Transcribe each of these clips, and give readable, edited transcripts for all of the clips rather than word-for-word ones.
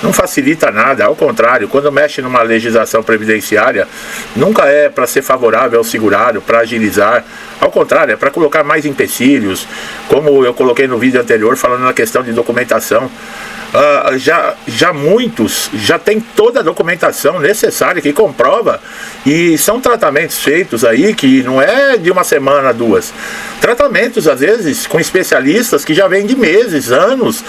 Não facilita nada, ao contrário, quando mexe numa legislação previdenciária, nunca é para ser favorável ao segurado, para agilizar. Ao contrário, é para colocar mais empecilhos, como eu coloquei no vídeo anterior falando na questão de documentação. Já muitos já tem toda a documentação necessária que comprova, e são tratamentos feitos aí que não é de uma semana, duas, tratamentos às vezes com especialistas que já vêm de meses, anos,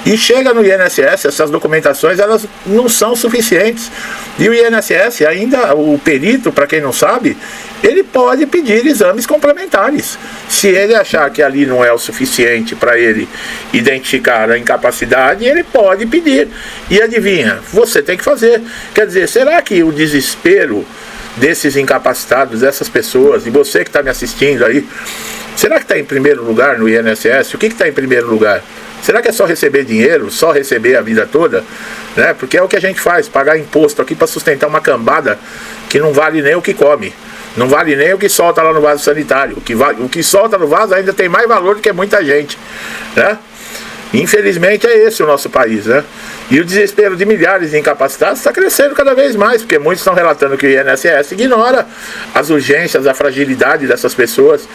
e chega no INSS, essas documentações elas não são suficientes, e o INSS ainda, o perito, para quem não sabe, ele pode pedir exames complementares, se ele achar que ali não é o suficiente para ele identificar a incapacidade, ele pode pedir, e adivinha, você tem que fazer. Quer dizer, será que o desespero desses incapacitados, dessas pessoas, e você que está me assistindo aí, será que está em primeiro lugar no INSS? O que está em primeiro lugar? Será que é só receber dinheiro, só receber a vida toda? Né? Porque é o que a gente faz, pagar imposto aqui para sustentar uma cambada que não vale nem o que come, não vale nem o que solta lá no vaso sanitário. O que solta no vaso ainda tem mais valor do que muita gente, né? Infelizmente é esse o nosso país, né? E o desespero de milhares de incapacitados está crescendo cada vez mais, porque muitos estão relatando que o INSS ignora as urgências, a fragilidade dessas pessoas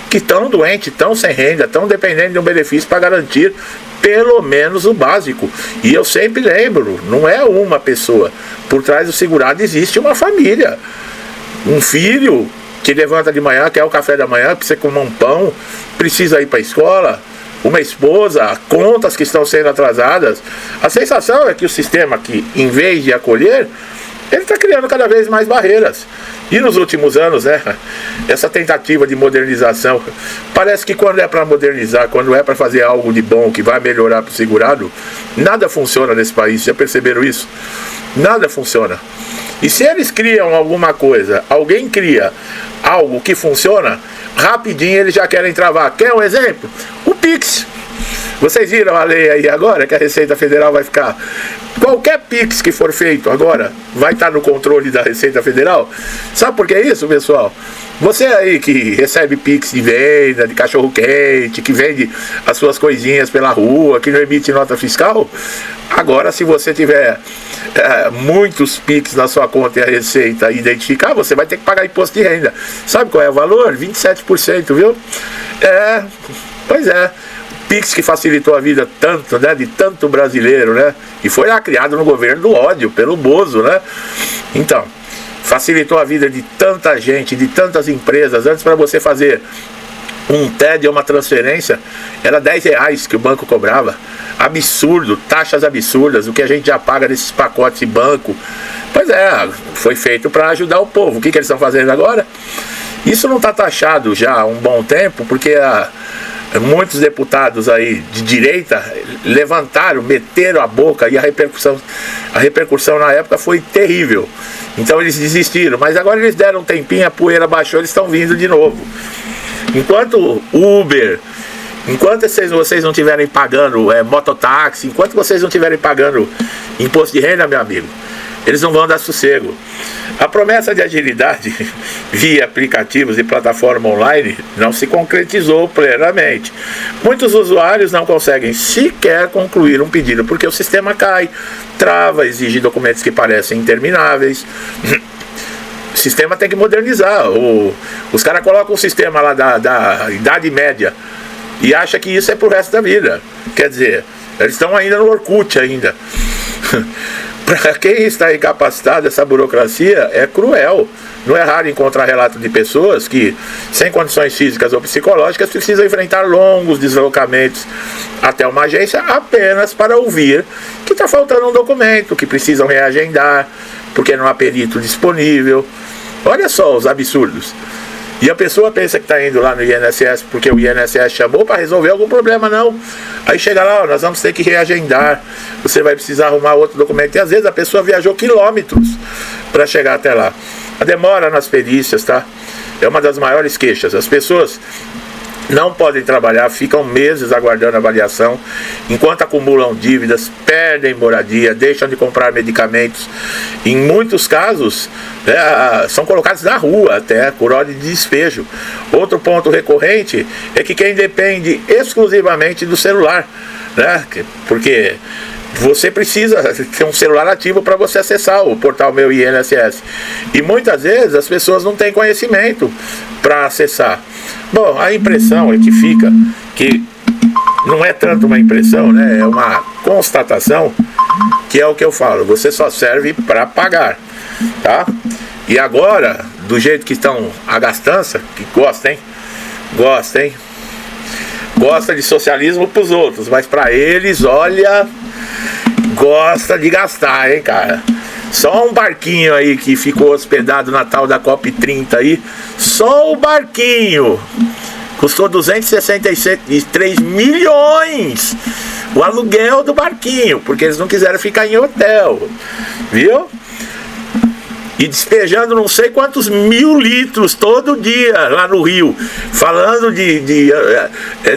que estão doentes, estão sem renda, estão dependendo de um benefício para garantir pelo menos o básico. E eu sempre lembro, não é uma pessoa, por trás do segurado existe uma família, um filho que levanta de manhã, quer o café da manhã, precisa comer um pão, precisa ir para a escola, uma esposa, contas que estão sendo atrasadas. A sensação é que o sistema, que em vez de acolher, ele está criando cada vez mais barreiras. E nos últimos anos, né, essa tentativa de modernização, parece que quando é para modernizar, quando é para fazer algo de bom que vai melhorar para o segurado, nada funciona nesse país. Já perceberam isso? Nada funciona. E se eles criam alguma coisa, alguém cria algo que funciona, rapidinho eles já querem travar. Quer um exemplo? O Pix. Vocês viram a lei aí agora, que a Receita Federal vai ficar... Qualquer Pix que for feito agora vai estar no controle da Receita Federal. Sabe por que isso, pessoal? Você aí que recebe Pix de venda, de cachorro-quente, que vende as suas coisinhas pela rua, que não emite nota fiscal, agora se você tiver muitos Pix na sua conta e a Receita identificar, você vai ter que pagar imposto de renda. Sabe qual é o valor? 27%, viu? Pois é. Pix que facilitou a vida tanto, né, de tanto brasileiro, né, e foi lá criado no governo do ódio, pelo Bozo, né, então, facilitou a vida de tanta gente, de tantas empresas. Antes, para você fazer um TED ou uma transferência, era R$10 que o banco cobrava, absurdo, taxas absurdas, o que a gente já paga nesses pacotes de banco. Pois é, foi feito para ajudar o povo. O que eles estão fazendo agora? Isso não está taxado já há um bom tempo, porque muitos deputados aí de direita levantaram, meteram a boca, e a repercussão na época foi terrível. Então eles desistiram, mas agora eles deram um tempinho, a poeira baixou, eles estão vindo de novo. Enquanto Uber, enquanto vocês não estiverem pagando mototáxi, enquanto vocês não estiverem pagando imposto de renda, meu amigo, eles não vão dar sossego. A promessa de agilidade via aplicativos e plataforma online não se concretizou plenamente. Muitos usuários não conseguem sequer concluir um pedido, porque o sistema cai, trava, exige documentos que parecem intermináveis. O sistema tem que modernizar. Os caras colocam o sistema lá da Idade Média e acham que isso é pro resto da vida. Quer dizer, eles estão ainda no Orkut ainda. Para quem está incapacitado, essa burocracia é cruel. Não é raro encontrar relatos de pessoas que, sem condições físicas ou psicológicas, precisam enfrentar longos deslocamentos até uma agência apenas para ouvir que está faltando um documento, que precisam reagendar, porque não há perito disponível. Olha só os absurdos. E a pessoa pensa que está indo lá no INSS porque o INSS chamou para resolver algum problema. Não. Aí chega lá, nós vamos ter que reagendar, você vai precisar arrumar outro documento. E às vezes a pessoa viajou quilômetros para chegar até lá. A demora nas perícias, tá? É uma das maiores queixas. As pessoas não podem trabalhar, ficam meses aguardando avaliação, enquanto acumulam dívidas, perdem moradia, deixam de comprar medicamentos. Em muitos casos, são colocados na rua até, por ordem de despejo. Outro ponto recorrente é que quem depende exclusivamente do celular, né? Porque você precisa ter um celular ativo para você acessar o portal Meu INSS. E muitas vezes as pessoas não têm conhecimento para acessar. Bom, a impressão é que fica que não é tanto uma impressão, né? É uma constatação, que é o que eu falo, você só serve para pagar, tá? E agora, do jeito que estão a gastança, que gosta, hein? Gosta, hein? Gosta de socialismo pros outros, mas para eles, olha, gosta de gastar, hein, cara? Só um barquinho aí que ficou hospedado na tal da COP30 aí, só o barquinho custou 263 milhões o aluguel do barquinho, porque eles não quiseram ficar em hotel, viu? E despejando não sei quantos 1000 litros todo dia lá no Rio, falando de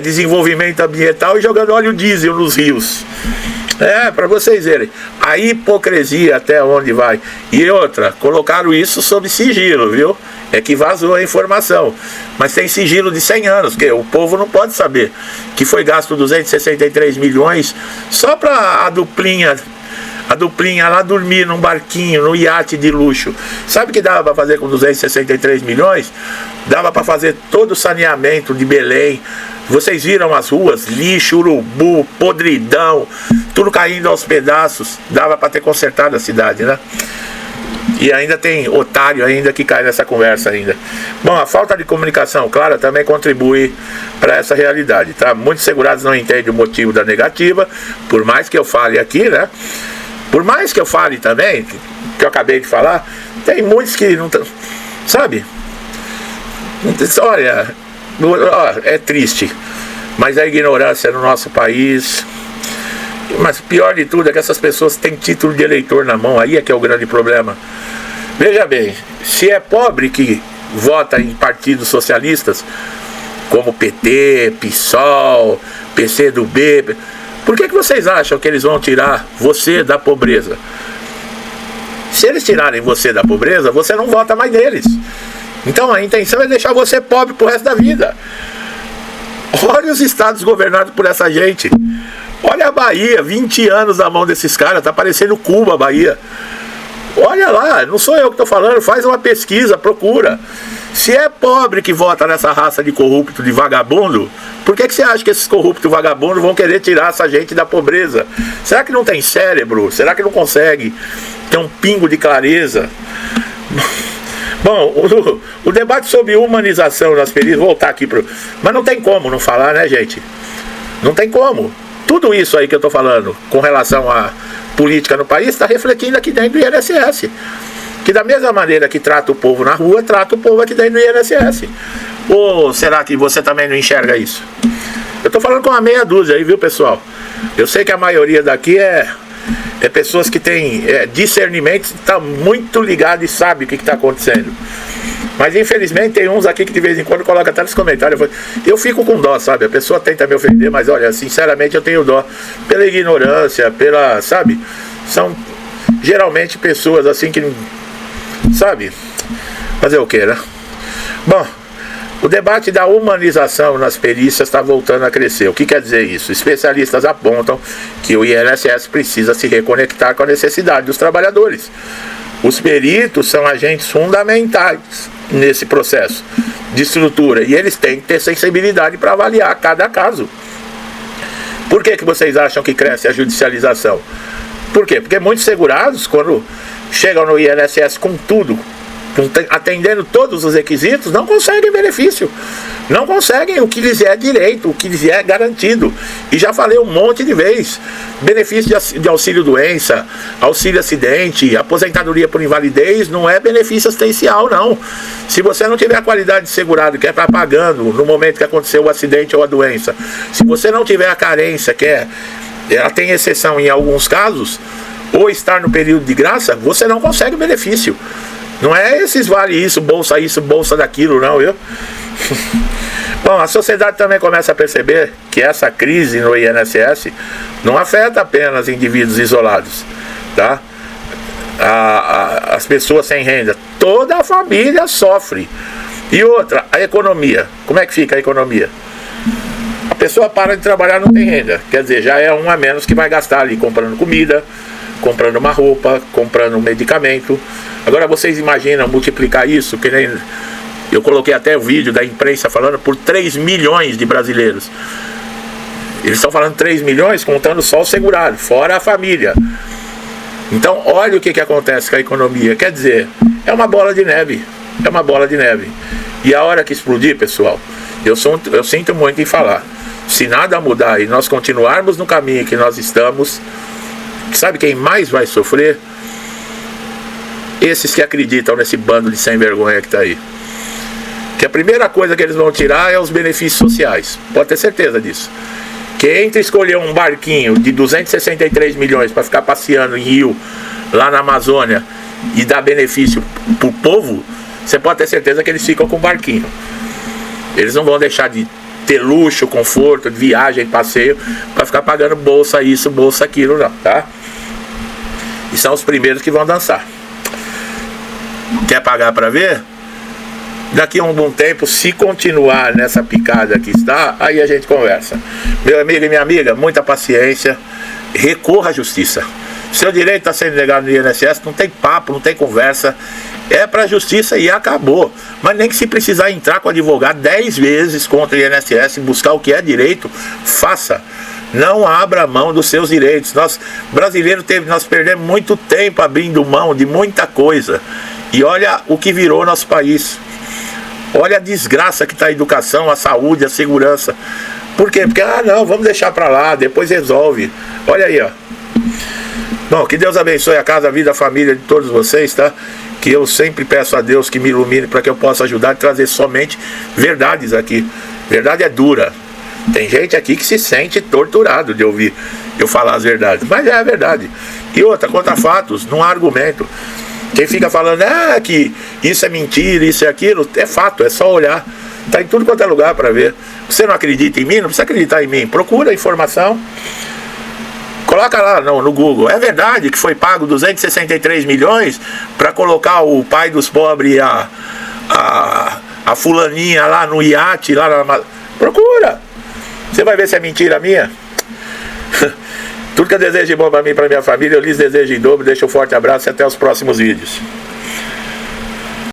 desenvolvimento ambiental e jogando óleo diesel nos rios. Para vocês verem a hipocrisia até onde vai. E outra, colocaram isso sob sigilo, viu? É que vazou a informação, mas tem sigilo de 100 anos, porque o povo não pode saber que foi gasto 263 milhões só para a duplinha lá dormir num barquinho, num iate de luxo. Sabe o que dava para fazer com 263 milhões? Dava para fazer todo o saneamento de Belém. Vocês viram as ruas, lixo, urubu, podridão, tudo caindo aos pedaços. Dava para ter consertado a cidade, né? E ainda tem otário ainda que cai nessa conversa ainda. Bom, a falta de comunicação clara também contribui para essa realidade, tá? Muitos segurados não entendem o motivo da negativa, por mais que eu fale aqui, né? Por mais que eu fale também, que eu acabei de falar, tem muitos que não... Sabe? Olha, é triste, mas a ignorância no nosso país... Mas pior de tudo é que essas pessoas têm título de eleitor na mão, aí é que é o grande problema. Veja bem, se é pobre que vota em partidos socialistas, como PT, PSOL, PCdoB, por que vocês acham que eles vão tirar você da pobreza? Se eles tirarem você da pobreza, você não vota mais neles. Então a intenção é deixar você pobre pro resto da vida. Olha os estados governados por essa gente. Olha a Bahia, 20 anos na mão desses caras, tá parecendo Cuba a Bahia. Olha lá, não sou eu que tô falando, faz uma pesquisa, procura. Se é pobre que vota nessa raça de corrupto, de vagabundo, por que você acha que esses corruptos vagabundos vão querer tirar essa gente da pobreza? Será que não tem cérebro? Será que não consegue ter um pingo de clareza? Bom, o debate sobre humanização nas perícias, voltar aqui pro... Mas não tem como não falar, né, gente? Não tem como. Tudo isso aí que eu estou falando com relação à política no país está refletindo aqui dentro do INSS. Que da mesma maneira que trata o povo na rua, trata o povo aqui dentro do INSS. Ou será que você também não enxerga isso? Eu estou falando com uma meia dúzia aí, viu, pessoal? Eu sei que a maioria daqui é pessoas que têm discernimento, está muito ligado e sabe o que está acontecendo. Mas infelizmente tem uns aqui que de vez em quando colocam até nos comentários. Eu fico com dó, sabe? A pessoa tenta me ofender, mas olha, sinceramente eu tenho dó pela ignorância, pela, sabe? São geralmente pessoas assim que não, sabe? Fazer o que, né? Bom, o debate da humanização nas perícias está voltando a crescer. O que quer dizer isso? Especialistas apontam que o INSS precisa se reconectar com a necessidade dos trabalhadores. Os peritos são agentes fundamentais nesse processo de estrutura e eles têm que ter sensibilidade para avaliar cada caso. Por que vocês acham que cresce a judicialização? Por quê? Porque muitos segurados, quando chegam no INSS com tudo, atendendo todos os requisitos, não conseguem benefício, não conseguem o que lhes é direito, o que lhes é garantido. E já falei um monte de vezes: benefício de auxílio doença, auxílio acidente, aposentadoria por invalidez não é benefício assistencial, não. Se você não tiver a qualidade de segurado que é para pagando no momento que aconteceu o acidente ou a doença, se você não tiver a carência, que ela tem exceção em alguns casos, ou estar no período de graça, você não consegue benefício. Não é esses vale isso, bolsa daquilo, não, viu? Bom, a sociedade também começa a perceber que essa crise no INSS não afeta apenas indivíduos isolados, tá? As pessoas sem renda, toda a família sofre. E outra, a economia. Como é que fica a economia? pessoa para de trabalhar, não tem renda. Quer dizer, já é um a menos que vai gastar ali comprando comida, comprando uma roupa, comprando um medicamento. Agora vocês imaginam multiplicar isso, que nem eu coloquei até o vídeo da imprensa falando, por 3 milhões de brasileiros. Eles estão falando 3 milhões contando só o segurado, fora a família. Então olha o que acontece com a economia. Quer dizer, é uma bola de neve. É uma bola de neve. E a hora que explodir, pessoal, eu sinto muito em falar, se nada mudar e nós continuarmos no caminho que nós estamos, sabe quem mais vai sofrer? Esses que acreditam nesse bando de sem vergonha que está aí. Que a primeira coisa que eles vão tirar é os benefícios sociais. Pode ter certeza disso. Que entre escolher um barquinho de 263 milhões para ficar passeando em rio, lá na Amazônia, e dar benefício pro povo, você pode ter certeza que eles ficam com o barquinho. Eles não vão deixar de ter luxo, conforto, viagem, passeio, para ficar pagando bolsa isso, bolsa aquilo, não, tá? E são os primeiros que vão dançar. Quer pagar para ver? Daqui a um bom tempo, se continuar nessa picada que está, aí a gente conversa. Meu amigo e minha amiga, muita paciência, recorra à justiça. Seu direito está sendo negado no INSS, não tem papo, não tem conversa, é para a justiça e acabou. Mas nem que se precisar entrar com o advogado 10 vezes contra o INSS, buscar o que é direito, faça. Não abra mão dos seus direitos. Nós, brasileiros, nós perdemos muito tempo abrindo mão de muita coisa. E olha o que virou nosso país. Olha a desgraça que está a educação, a saúde, a segurança. Por quê? Porque, não, vamos deixar para lá, depois resolve. Olha aí, ó. Bom, que Deus abençoe a casa, a vida, a família de todos vocês, tá? Que eu sempre peço a Deus que me ilumine para que eu possa ajudar a trazer somente verdades aqui. Verdade é dura. Tem gente aqui que se sente torturado de ouvir eu falar as verdades. Mas é a verdade. E outra, contra fatos, não há argumento. Quem fica falando, que isso é mentira, isso é aquilo, é fato, é só olhar. Está em tudo quanto é lugar para ver. Você não acredita em mim? Não precisa acreditar em mim. Procura a informação. Coloca lá no Google. É verdade que foi pago 263 milhões para colocar o pai dos pobres e a fulaninha lá no iate, lá na... Procura. Você vai ver se é mentira minha. Tudo que eu desejo de bom para mim e para minha família, eu lhes desejo em dobro. Deixo um forte abraço e até os próximos vídeos.